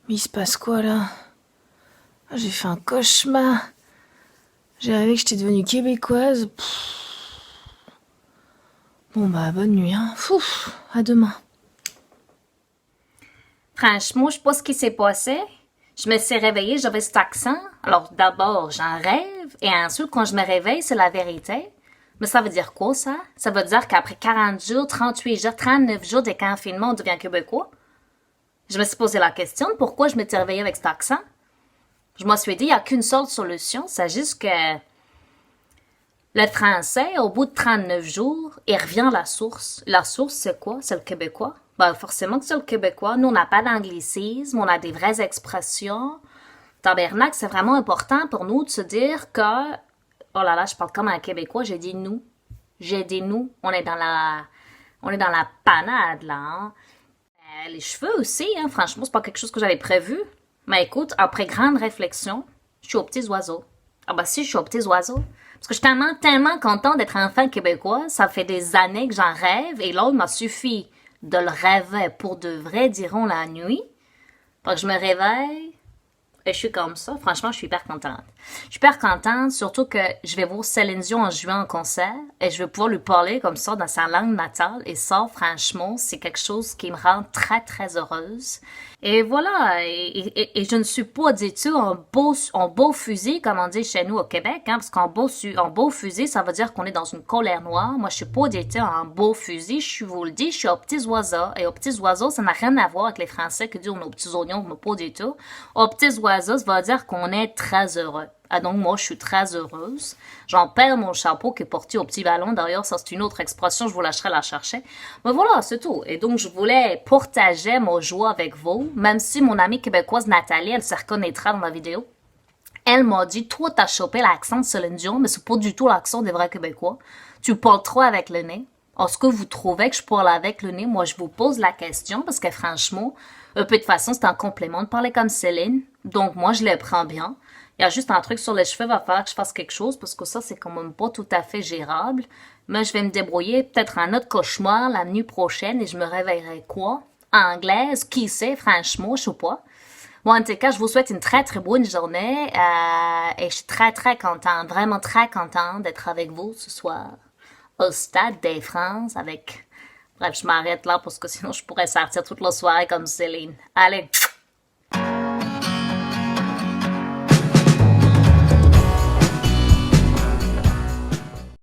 Mais il se passe quoi là? Ah, j'ai fait un cauchemar. J'ai rêvé que j'étais devenue québécoise. Bon bah bonne nuit, hein. Fouf, à demain. Franchement, je sais pas ce qui s'est passé. Je me suis réveillée, j'avais cet accent. Alors d'abord, j'en rêve, et ensuite, quand je me réveille, c'est la vérité. Mais ça veut dire quoi, ça? Ça veut dire qu'après 40 jours, 38 jours, 39 jours de confinement, on devient québécois? Je me suis posé la question de pourquoi je m'étais réveillée avec cet accent. Je me suis dit, il n'y a qu'une seule solution, c'est juste que le français, au bout de 39 jours, il revient à la source. La source, c'est quoi? C'est le québécois. Ben, forcément que c'est le québécois. Nous, on n'a pas d'anglicisme, on a des vraies expressions. Tabernacle, c'est vraiment important pour nous de se dire que, oh là là, je parle comme un québécois, j'ai dit nous. J'ai dit nous. On est dans la panade, là, hein. Les cheveux aussi, hein, franchement, c'est pas quelque chose que j'avais prévu. Mais écoute, après grande réflexion, je suis aux petits oiseaux. Ah bah si, je suis aux petits oiseaux. Parce que je suis tellement contente d'être enfant québécois. Ça fait des années que j'en rêve. Et là, il m'a suffi de le rêver pour de vrai, diront la nuit. Pour que je me réveille. Et je suis comme ça. Franchement, je suis hyper contente. Je suis hyper contente, surtout que je vais voir Céline Dion en juin en concert et je vais pouvoir lui parler comme ça dans sa langue natale. Et ça, franchement, c'est quelque chose qui me rend très, très heureuse. Et voilà, et je ne suis pas du tout un beau fusil, comme on dit chez nous au Québec, hein, parce un beau fusil, ça veut dire qu'on est dans une colère noire. Moi, je suis pas du tout un beau fusil, je vous le dis, je suis aux petits oiseaux. Et aux petits oiseaux, ça n'a rien à voir avec les Français qui disent on est aux petits oignons, mais pas du tout. Aux petits oiseaux, ça veut dire qu'on est très heureux. Ah donc moi je suis très heureuse. J'en perds mon chapeau qui est porté au petit ballon. D'ailleurs ça c'est une autre expression, je vous lâcherai la chercher. Mais voilà, c'est tout. Et donc je voulais partager mon joie avec vous, même si mon amie québécoise Nathalie, elle se reconnaîtra dans la vidéo. Elle m'a dit, toi t'as chopé l'accent de Céline Dion, mais c'est pas du tout l'accent des vrais Québécois. Tu parles trop avec le nez. Est-ce que vous trouvez que je parle avec le nez? Moi je vous pose la question parce que franchement, un peu de façon c'est un complément de parler comme Céline. Donc moi je le prends bien. Il y a juste un truc sur les cheveux, va falloir que je fasse quelque chose parce que ça, c'est quand même pas tout à fait gérable. Mais je vais me débrouiller, peut-être un autre cauchemar la nuit prochaine et je me réveillerai quoi? Anglaise, qui sait, franchement, je sais pas. Bon, en tout cas, je vous souhaite une très très bonne journée et je suis très très contente, vraiment très contente d'être avec vous ce soir au Stade des France avec... Bref, je m'arrête là parce que sinon je pourrais sortir toute la soirée comme Céline. Allez!